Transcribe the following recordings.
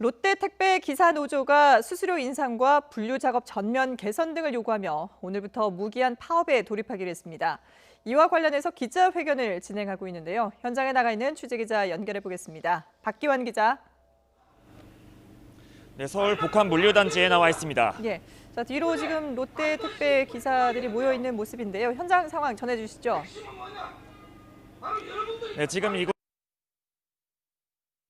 롯데택배 기사노조가 수수료 인상과 분류 작업 전면 개선 등을 요구하며 오늘부터 무기한 파업에 돌입하기로 했습니다. 이와 관련해서 기자회견을 진행하고 있는데요. 현장에 나가 있는 취재기자 연결해 보겠습니다. 박기환 기자. 네, 서울 복합 물류단지에 나와 있습니다. 예, 자, 뒤로 지금 롯데택배 기사들이 모여 있는 모습인데요. 현장 상황 전해주시죠. 네, 지금 이곳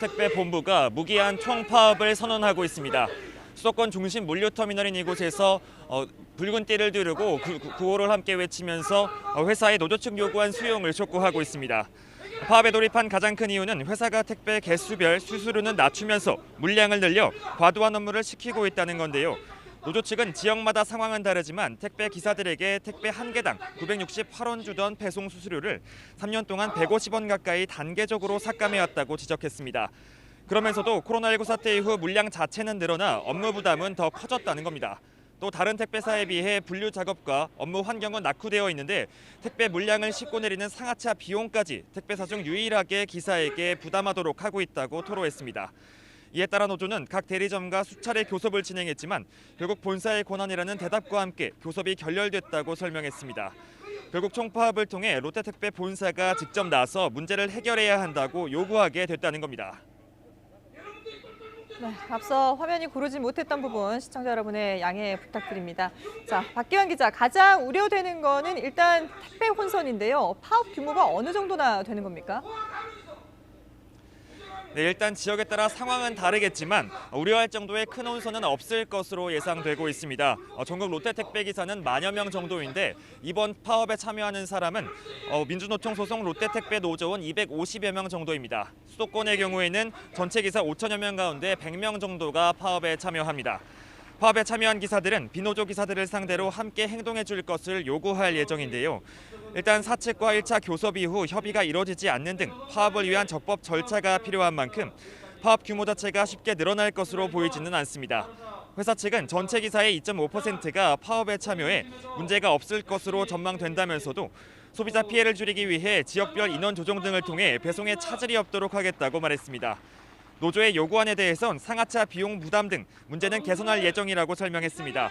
택배 본부가 무기한 총파업을 선언하고 있습니다. 수도권 중심 물류터미널인 이곳에서 붉은 띠를 두르고 구호를 함께 외치면서 회사의 노조 측 요구한 수용을 촉구하고 있습니다. 파업에 돌입한 가장 큰 이유는 회사가 택배 개수별 수수료는 낮추면서 물량을 늘려 과도한 업무를 시키고 있다는 건데요. 노조 측은 지역마다 상황은 다르지만 택배 기사들에게 택배 한 개당 968원 주던 배송 수수료를 3년 동안 150원 가까이 단계적으로 삭감해왔다고 지적했습니다. 그러면서도 코로나19 사태 이후 물량 자체는 늘어나 업무 부담은 더 커졌다는 겁니다. 또 다른 택배사에 비해 분류 작업과 업무 환경은 낙후되어 있는데 택배 물량을 싣고 내리는 상하차 비용까지 택배사 중 유일하게 기사에게 부담하도록 하고 있다고 토로했습니다. 이에 따라 노조는 각 대리점과 수차례 교섭을 진행했지만 결국 본사의 권한이라는 대답과 함께 교섭이 결렬됐다고 설명했습니다. 결국 총파업을 통해 롯데택배 본사가 직접 나서 문제를 해결해야 한다고 요구하게 됐다는 겁니다. 네, 앞서 화면이 고르지 못했던 부분 시청자 여러분의 양해 부탁드립니다. 자, 박기환 기자, 가장 우려되는 거는 일단 택배 혼선인데요. 파업 규모가 어느 정도나 되는 겁니까? 네, 일단 지역에 따라 상황은 다르겠지만 우려할 정도의 큰 혼선은 없을 것으로 예상되고 있습니다. 전국 롯데택배 기사는 만여 명 정도인데 이번 파업에 참여하는 사람은 민주노총 소속 롯데택배 노조원 250여 명 정도입니다. 수도권의 경우에는 전체 기사 5천여 명 가운데 100명 정도가 파업에 참여합니다. 파업에 참여한 기사들은 비노조 기사들을 상대로 함께 행동해 줄 것을 요구할 예정인데요. 일단 사측과 1차 교섭 이후 협의가 이뤄지지 않는 등 파업을 위한 적법 절차가 필요한 만큼 파업 규모 자체가 쉽게 늘어날 것으로 보이지는 않습니다. 회사 측은 전체 기사의 2.5%가 파업에 참여해 문제가 없을 것으로 전망된다면서도 소비자 피해를 줄이기 위해 지역별 인원 조정 등을 통해 배송에 차질이 없도록 하겠다고 말했습니다. 노조의 요구안에 대해선 상하차 비용 부담 등 문제는 개선할 예정이라고 설명했습니다.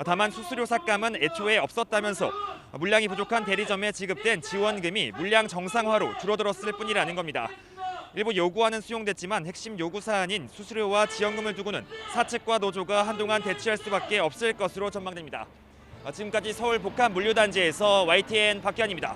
다만 수수료 삭감은 애초에 없었다면서 물량이 부족한 대리점에 지급된 지원금이 물량 정상화로 줄어들었을 뿐이라는 겁니다. 일부 요구안은 수용됐지만 핵심 요구 사안인 수수료와 지원금을 두고는 사측과 노조가 한동안 대치할 수밖에 없을 것으로 전망됩니다. 지금까지 서울 복합 물류단지에서 YTN 박기환입니다.